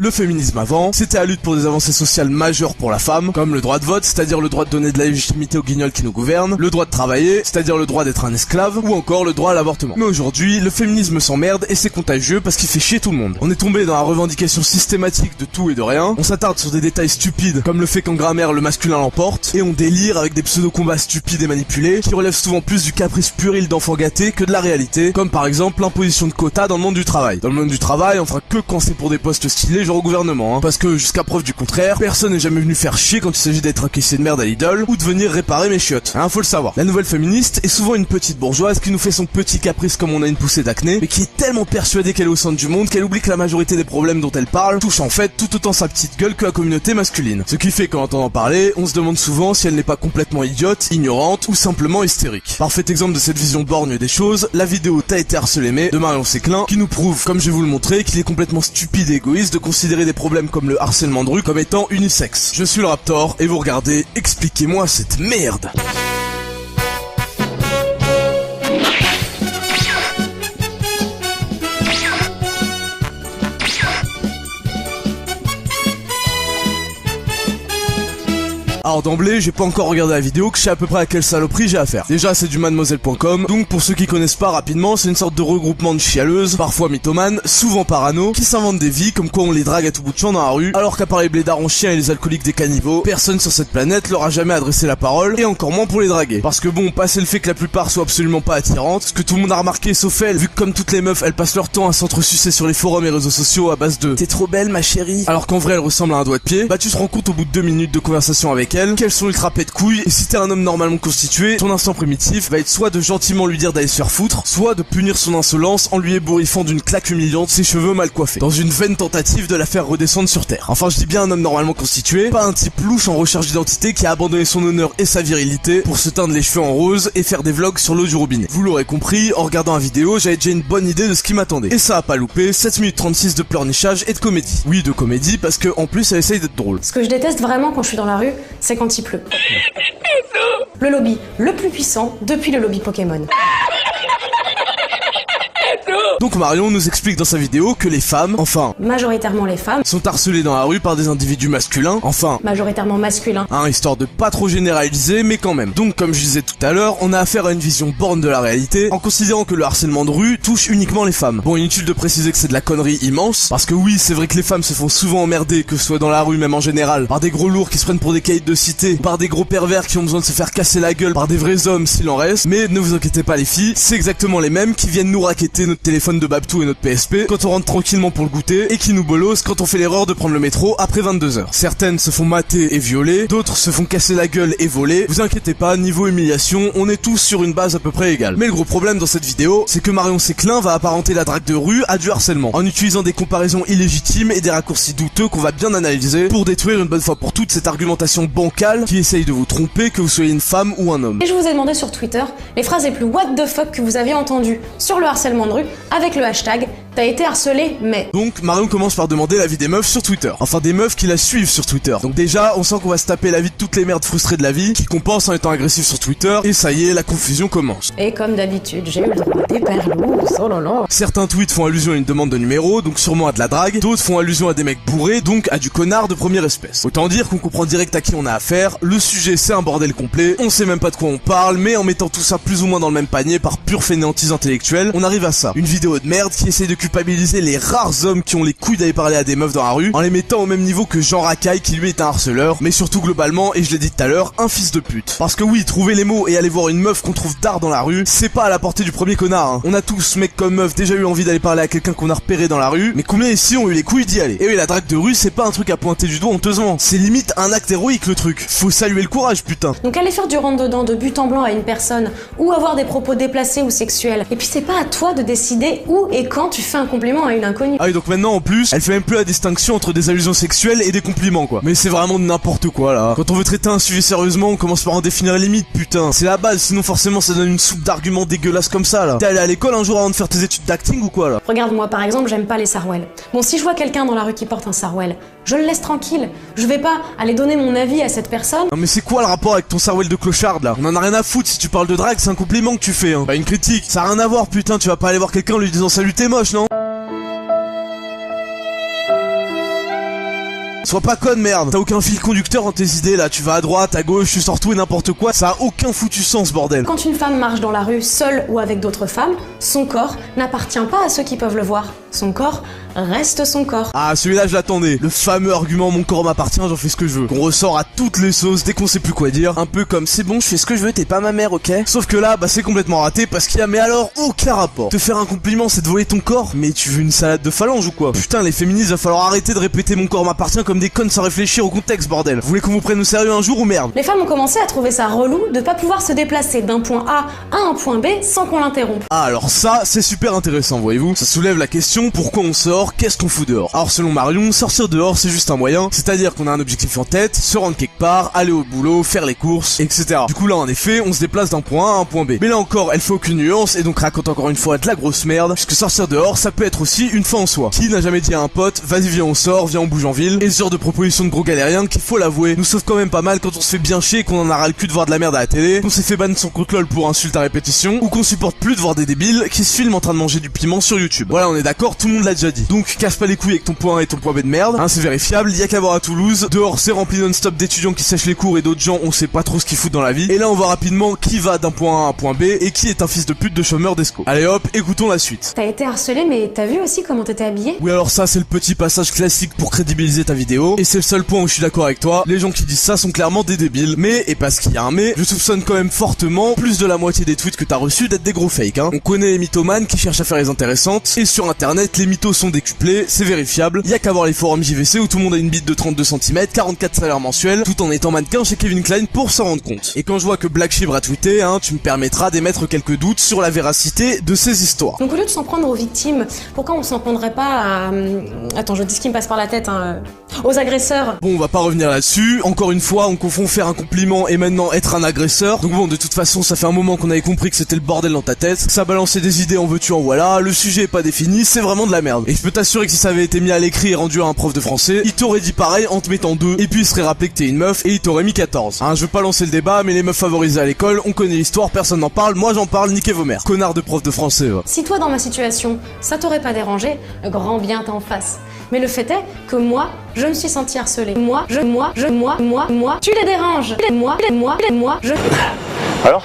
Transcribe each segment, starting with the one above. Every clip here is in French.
Le féminisme avant, c'était la lutte pour des avancées sociales majeures pour la femme, comme le droit de vote, c'est-à-dire le droit de donner de la légitimité aux guignols qui nous gouvernent, le droit de travailler, c'est-à-dire le droit d'être un esclave, ou encore le droit à l'avortement. Mais aujourd'hui, le féminisme s'emmerde et c'est contagieux parce qu'il fait chier tout le monde. On est tombé dans la revendication systématique de tout et de rien, on s'attarde sur des détails stupides, comme le fait qu'en grammaire le masculin l'emporte, et on délire avec des pseudo-combats stupides et manipulés, qui relèvent souvent plus du caprice puéril d'enfants gâtés que de la réalité, comme par exemple l'imposition de quotas dans le monde du travail. Dans le monde du travail, on fera que quand c'est pour des postes stylés genre au gouvernement, parce que jusqu'à preuve du contraire, personne n'est jamais venu faire chier quand il s'agit d'être un caissier de merde à Lidl ou de venir réparer mes chiottes. Faut le savoir. La nouvelle féministe est souvent une petite bourgeoise qui nous fait son petit caprice comme on a une poussée d'acné, mais qui est tellement persuadée qu'elle est au centre du monde qu'elle oublie que la majorité des problèmes dont elle parle touchent en fait tout autant sa petite gueule que la communauté masculine. Ce qui fait qu'en entendant parler, on se demande souvent si elle n'est pas complètement idiote, ignorante ou simplement hystérique. Parfait exemple de cette vision borgne des choses, la vidéo T'as été harcelé mais de Marion Séclin, qui nous prouve, comme je vais vous le montrer, qu'il est complètement stupide et égoïste de considérer des problèmes comme le harcèlement de rue comme étant unisexe. Je suis le Raptor et vous regardez Expliquez-moi cette merde. Alors d'emblée, j'ai pas encore regardé la vidéo, que je sais à peu près à quelle saloperie j'ai affaire. Déjà, c'est du mademoiselle.com, donc pour ceux qui connaissent pas rapidement, c'est une sorte de regroupement de chialeuses, parfois mythomanes, souvent parano, qui s'inventent des vies comme quoi on les drague à tout bout de champ dans la rue, alors qu'à part les blédards en chien et les alcooliques des caniveaux, personne sur cette planète leur a jamais adressé la parole, et encore moins pour les draguer. Parce que bon, passer le fait que la plupart soient absolument pas attirantes, ce que tout le monde a remarqué sauf elle, vu que comme toutes les meufs, elles passent leur temps à s'entresucer sur les forums et réseaux sociaux à base de « T'es trop belle ma chérie », alors qu'en vrai elle ressemble à un doigt de pied, bah tu te rends compte au bout de 2 minutes de conversation avec elle, qu'elles sont ultra pète couilles, et si t'es un homme normalement constitué, ton instinct primitif va être soit de gentiment lui dire d'aller se faire foutre, soit de punir son insolence en lui ébouriffant d'une claque humiliante ses cheveux mal coiffés, dans une vaine tentative de la faire redescendre sur terre. Enfin je dis bien un homme normalement constitué, pas un type louche en recherche d'identité qui a abandonné son honneur et sa virilité pour se teindre les cheveux en rose et faire des vlogs sur l'eau du robinet. Vous l'aurez compris, en regardant la vidéo, j'avais déjà une bonne idée de ce qui m'attendait. Et ça a pas loupé, 7 minutes 36 de pleurnichage et de comédie. Oui, de comédie parce que en plus elle essaye d'être drôle. Ce que je déteste vraiment quand je suis dans la rue, c'est quand il pleut. Le lobby le plus puissant depuis le lobby Pokémon. Donc Marion nous explique dans sa vidéo que les femmes, enfin majoritairement les femmes, sont harcelées dans la rue par des individus masculins, enfin majoritairement masculins, histoire de pas trop généraliser mais quand même. Donc comme je disais tout à l'heure, on a affaire à une vision borne de la réalité en considérant que le harcèlement de rue touche uniquement les femmes. Bon, inutile de préciser que c'est de la connerie immense, parce que oui, c'est vrai que les femmes se font souvent emmerder, que ce soit dans la rue même en général, par des gros lourds qui se prennent pour des caïds de cité, par des gros pervers qui ont besoin de se faire casser la gueule par des vrais hommes s'il en reste, mais ne vous inquiétez pas les filles, c'est exactement les mêmes qui viennent nous raqueter notre téléphone de Babtou et notre PSP quand on rentre tranquillement pour le goûter et qui nous bolossent quand on fait l'erreur de prendre le métro après 22h. Certaines se font mater et violer, d'autres se font casser la gueule et voler. Vous inquiétez pas, niveau humiliation, on est tous sur une base à peu près égale. Mais le gros problème dans cette vidéo, c'est que Marion Séclin va apparenter la drague de rue à du harcèlement, en utilisant des comparaisons illégitimes et des raccourcis douteux qu'on va bien analyser pour détruire une bonne fois pour toutes cette argumentation bancale qui essaye de vous tromper que vous soyez une femme ou un homme. Et je vous ai demandé sur Twitter les phrases les plus what the fuck que vous aviez entendues sur le harcèlement de rue avec le hashtag T'as été harcelé mais... Donc Marion commence par demander l'avis des meufs sur Twitter. Enfin des meufs qui la suivent sur Twitter. Donc déjà on sent qu'on va se taper l'avis de toutes les merdes frustrées de la vie qui compensent en étant agressifs sur Twitter. Et ça y est, la confusion commence. Et comme d'habitude, j'ai eu le droit des perlos, oh là là. Certains tweets font allusion à une demande de numéro, donc sûrement à de la drague. D'autres font allusion à des mecs bourrés, donc à du connard de première espèce. Autant dire qu'on comprend direct à qui on a affaire. Le sujet c'est un bordel complet. On sait même pas de quoi on parle, mais en mettant tout ça plus ou moins dans le même panier par pure fainéantise intellectuelle, on arrive à ça. Une vidéo de merde qui essaye de culpabiliser les rares hommes qui ont les couilles d'aller parler à des meufs dans la rue, en les mettant au même niveau que Jean Racaille qui lui est un harceleur, mais surtout globalement, et je l'ai dit tout à l'heure, un fils de pute. Parce que oui, trouver les mots et aller voir une meuf qu'on trouve tard dans la rue, c'est pas à la portée du premier connard. On a tous, mecs comme meufs, déjà eu envie d'aller parler à quelqu'un qu'on a repéré dans la rue, mais combien ici ont eu les couilles d'y aller? Et oui, la drague de rue, c'est pas un truc à pointer du doigt honteusement, c'est limite un acte héroïque le truc. Faut saluer le courage, putain. Donc aller faire du rentre-dedans de but en blanc à une personne, ou avoir des propos déplacés ou sexuels, et puis c'est pas à toi de décider où et quand tu fais un compliment à une inconnue. Ah oui, donc maintenant en plus, elle fait même plus la distinction entre des allusions sexuelles et des compliments quoi. Mais c'est vraiment de n'importe quoi là. Quand on veut traiter un sujet sérieusement, on commence par en définir les limites, putain. C'est la base, sinon forcément ça donne une soupe d'arguments dégueulasses comme ça là. T'es allé à l'école un jour avant de faire tes études d'acting ou quoi là? Regarde, moi par exemple, j'aime pas les sarouels. Bon, si je vois quelqu'un dans la rue qui porte un sarouel, je le laisse tranquille. Je vais pas aller donner mon avis à cette personne. Non mais c'est quoi le rapport avec ton sarouel de clochard là? On en a rien à foutre, si tu parles de drague, c'est un compliment que tu fais hein. Pas une critique, ça a rien à voir putain, tu vas pas aller voir quelqu'un en lui disant salut t'es moche non? Sois pas conne, merde. T'as aucun fil conducteur dans tes idées là, tu vas à droite, à gauche, tu sors tout et n'importe quoi, ça a aucun foutu sens, bordel. Quand une femme marche dans la rue seule ou avec d'autres femmes, son corps n'appartient pas à ceux qui peuvent le voir. Son corps reste son corps. Ah, celui-là je l'attendais. Le fameux argument mon corps m'appartient, j'en fais ce que je veux. Qu'on ressort à toutes les sauces dès qu'on sait plus quoi dire. Un peu comme c'est bon, je fais ce que je veux, t'es pas ma mère, ok? Sauf que là, bah c'est complètement raté parce qu'il y a mais alors aucun rapport. Te faire un compliment c'est de voler ton corps, mais tu veux une salade de phalange ou quoi? Putain, les féministes, va falloir arrêter de répéter mon corps m'appartient comme des connes sans réfléchir au contexte, bordel. Vous voulez qu'on vous prenne au sérieux un jour ou merde? Les femmes ont commencé à trouver ça relou de pas pouvoir se déplacer d'un point A à un point B sans qu'on l'interrompe. Ah, alors ça, c'est super intéressant, voyez-vous. Ça soulève la question, pourquoi on sort, qu'est-ce qu'on fout dehors? Alors selon Marion, sortir dehors c'est juste un moyen, c'est-à-dire qu'on a un objectif en tête, se rendre quelque part, aller au boulot, faire les courses, etc. Du coup là en effet, on se déplace d'un point A à un point B. Mais là encore, elle fait aucune nuance et donc raconte encore une fois de la grosse merde, puisque sortir dehors ça peut être aussi une fin en soi. Qui n'a jamais dit à un pote, vas-y viens on sort, viens on bouge en ville, et ce genre de proposition de gros galériens qu'il faut l'avouer, nous sauve quand même pas mal quand on se fait bien chier et qu'on en a ras le cul de voir de la merde à la télé, qu'on s'est fait ban son compte LOL pour insulte à répétition, ou qu'on supporte plus de voir des débiles qui se filment en train de manger du piment sur YouTube. Voilà, on est d'accord, tout le monde l'a déjà dit. Donc casse pas les couilles avec ton point A et ton point B de merde, hein, c'est vérifiable, y a qu'à voir à Toulouse, dehors c'est rempli non-stop d'étudiants qui sèchent les cours et d'autres gens on sait pas trop ce qu'ils foutent dans la vie, et là on voit rapidement qui va d'un point A à un point B et qui est un fils de pute de chômeur d'esco. Allez hop, écoutons la suite. T'as été harcelé, mais t'as vu aussi comment t'étais habillé? Oui alors ça c'est le petit passage classique pour crédibiliser ta vidéo, et c'est le seul point où je suis d'accord avec toi, les gens qui disent ça sont clairement des débiles, mais, et parce qu'il y a un mais, je soupçonne quand même fortement plus de la moitié des tweets que t'as reçus d'être des gros fakes, hein. On connaît les mythomanes qui cherchent à faire les intéressantes, et sur internet les mythos sont décuplés, c'est vérifiable, y a qu'à voir les forums JVC où tout le monde a une bite de 32 cm, 44 salaires mensuels, tout en étant mannequin chez Kevin Klein pour s'en rendre compte. Et quand je vois que Black Chibre a tweeté, hein, tu me permettras d'émettre quelques doutes sur la véracité de ces histoires. Donc au lieu de s'en prendre aux victimes, pourquoi on s'en prendrait pas à... Attends, je dis ce qui me passe par la tête, hein, aux agresseurs? Bon, on va pas revenir là-dessus, encore une fois, on confond faire un compliment et maintenant être un agresseur, donc bon, de toute façon, ça fait un moment qu'on avait compris que c'était le bordel dans ta tête, ça balançait des idées en veux-tu en voilà, le sujet est pas défini, c'est vraiment de la merde. Et je peux t'assurer que si ça avait été mis à l'écrit et rendu à un prof de français, il t'aurait dit pareil en te mettant 2, et puis il serait rappelé que t'es une meuf, et il t'aurait mis 14. Hein, je veux pas lancer le débat, mais les meufs favorisées à l'école, on connaît l'histoire, personne n'en parle, moi j'en parle, niquez vos mères. Connard de prof de français, va. Si toi, dans ma situation, ça t'aurait pas dérangé, grand bien t'en face. Mais le fait est que moi, je me suis sentie harcelée. Moi, tu les déranges. Moi, je... Alors ?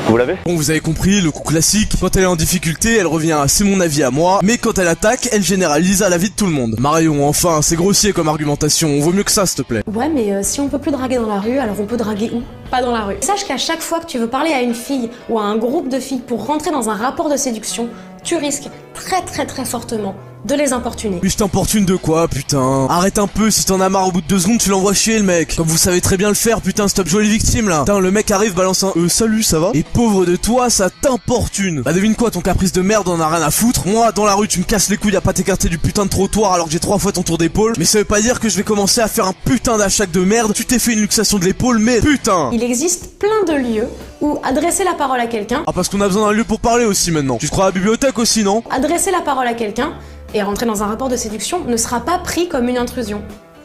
Vous l'avez? Bon, vous avez compris, le coup classique, quand elle est en difficulté, elle revient à c'est mon avis à moi, mais quand elle attaque, elle généralise à l'avis de tout le monde. Marion, enfin, c'est grossier comme argumentation, on vaut mieux que ça, s'il te plaît. Ouais, mais si on peut plus draguer dans la rue, alors on peut draguer où? Pas dans la rue. Sache qu'à chaque fois que tu veux parler à une fille ou à un groupe de filles pour rentrer dans un rapport de séduction, tu risques très fortement de les importuner. Mais je t'importune de quoi, putain? Arrête un peu, si t'en as marre au bout de 2 secondes, tu l'envoies chier, le mec. Comme vous savez très bien le faire, putain, stop jouer les victimes, là. Putain, le mec arrive, balance un salut, ça va? Et pauvre de toi, ça t'importune. Bah devine quoi, ton caprice de merde, on en a rien à foutre. Moi, dans la rue, tu me casses les couilles à pas t'écarter du putain de trottoir alors que j'ai 3 fois ton tour d'épaule. Mais ça veut pas dire que je vais commencer à faire un putain d'achat de merde. Tu t'es fait une luxation de l'épaule, mais putain! Il existe plein de lieux où adresser la parole à quelqu'un... Ah, parce qu'on a besoin d'un lieu pour parler aussi, maintenant. Tu te crois à la bibliothèque aussi, non? Adresser la parole à quelqu'un et rentrer dans un rapport de séduction ne sera pas pris comme une intrusion.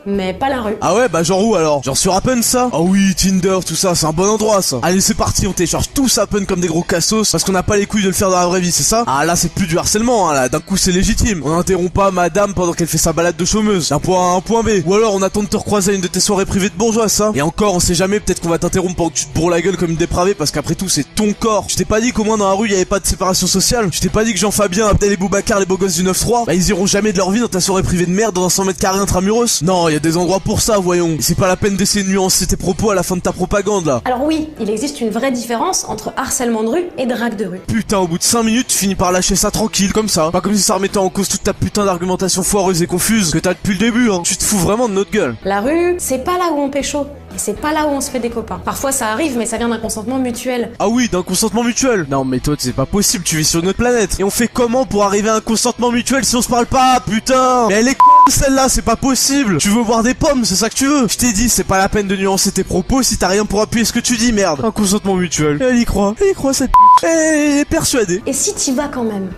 Mais pas la rue. Ah ouais, bah genre où alors? Genre sur Happen ça? Ah oui, Tinder, tout ça, c'est un bon endroit ça. Allez, c'est parti, on télécharge tous Happen comme des gros cassos parce qu'on n'a pas les couilles de le faire dans la vraie vie, c'est ça? Ah là, c'est plus du harcèlement, hein, là, d'un coup c'est légitime. On n'interrompt pas madame pendant qu'elle fait sa balade de chômeuse, d'un point A à un point B. Ou alors on attend de te recroiser à une de tes soirées privées de bourgeois, ça. Et encore, on sait jamais, peut-être qu'on va t'interrompre pendant que tu te bourres la gueule comme une dépravée parce qu'après tout, c'est ton corps. Je t'ai pas dit qu'au moins dans la rue, il y avait pas de séparation sociale. Je t'ai pas dit que Jean-Fabien, Abdel et Boubacar, les beaux gosses du 9-3, bah ils iront jamais de leur vie dans ta soirée privée de merde dans un 100 mètres carrés intramuros. Non, il y a des endroits pour ça, voyons. Et c'est pas la peine d'essayer de nuancer tes propos à la fin de ta propagande, là. Alors oui, il existe une vraie différence entre harcèlement de rue et drague de rue. Putain, au bout de 5 minutes, tu finis par lâcher ça tranquille, comme ça. Pas comme si ça remettait en cause toute ta putain d'argumentation foireuse et confuse que t'as depuis le début, hein. Tu te fous vraiment de notre gueule. La rue, c'est pas là où on pécho. Et c'est pas là où on se fait des copains. Parfois ça arrive, mais ça vient d'un consentement mutuel. Ah oui, d'un consentement mutuel. Non mais toi, c'est pas possible, tu vis sur notre planète. Et on fait comment pour arriver à un consentement mutuel si on se parle pas, putain? Mais elle est celle-là, c'est pas possible. Tu veux boire des pommes, c'est ça que tu veux? Je t'ai dit, c'est pas la peine de nuancer tes propos si t'as rien pour appuyer ce que tu dis, merde. Un consentement mutuel. Elle y croit cette Elle est persuadée. Et si t'y vas quand même,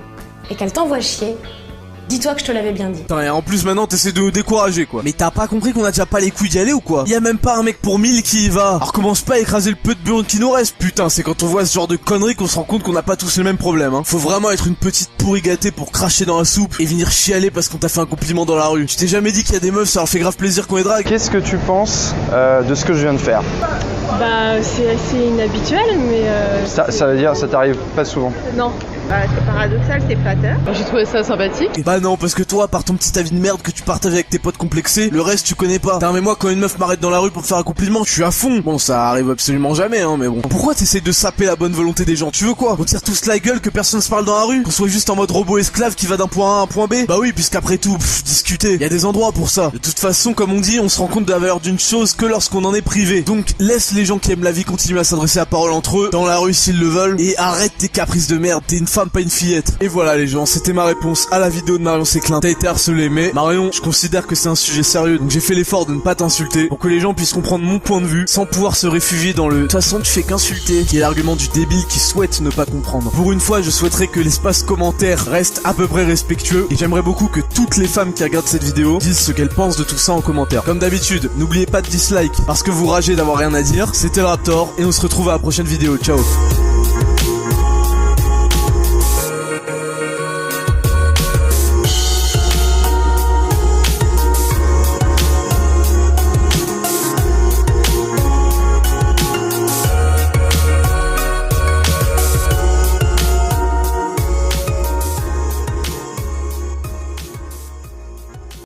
et qu'elle t'envoie chier, Dis-toi que je te l'avais bien dit. Putain, et en plus maintenant t'essaies de nous décourager quoi. Mais t'as pas compris qu'on a déjà pas les couilles d'y aller ou quoi? Y a même pas un mec pour 1000 qui y va. Alors commence pas à écraser le peu de burnes qui nous reste. Putain, c'est quand on voit ce genre de conneries qu'on se rend compte qu'on n'a pas tous les mêmes problèmes, hein. Faut vraiment être une petite pourri gâtée pour cracher dans la soupe et venir chialer parce qu'on t'a fait un compliment dans la rue. Je t'ai jamais dit qu'il y a des meufs, ça leur fait grave plaisir qu'on les drague. Qu'est-ce que tu penses de ce que je viens de faire? Bah c'est assez inhabituel mais Ça veut dire ça t'arrive pas souvent? non. Bah c'est paradoxal, c'est flatteur. J'ai trouvé ça sympathique. Bah non, parce que toi, par ton petit avis de merde que tu partages avec tes potes complexés, le reste tu connais pas. Putain, mais moi quand une meuf m'arrête dans la rue pour me faire un compliment, je suis à fond. Bon, ça arrive absolument jamais, hein, mais bon. Pourquoi t'essayes de saper la bonne volonté des gens? Tu veux quoi? On tire tous la gueule, que personne se parle dans la rue? Qu'on soit juste en mode robot esclave qui va d'un point A à un point B? Bah oui, puisqu'après tout, discuter, y a des endroits pour ça. De toute façon, comme on dit, on se rend compte de la valeur d'une chose que lorsqu'on en est privé. Donc laisse les gens qui aiment la vie continuer à s'adresser la parole entre eux, dans la rue s'ils le veulent, et arrête tes caprices de merde, t'es une femme pas une fillette. Et voilà les gens, c'était ma réponse à la vidéo de Marion Séclin. T'as été harcelé, mais Marion, je considère que c'est un sujet sérieux, donc j'ai fait l'effort de ne pas t'insulter, pour que les gens puissent comprendre mon point de vue, sans pouvoir se réfugier dans le « de toute façon tu fais qu'insulter », qui est l'argument du débile qui souhaite ne pas comprendre. Pour une fois, je souhaiterais que l'espace commentaire reste à peu près respectueux, et j'aimerais beaucoup que toutes les femmes qui regardent cette vidéo disent ce qu'elles pensent de tout ça en commentaire. Comme d'habitude, n'oubliez pas de dislike, parce que vous ragez d'avoir rien à dire. C'était le Raptor, et on se retrouve à la prochaine vidéo. Ciao.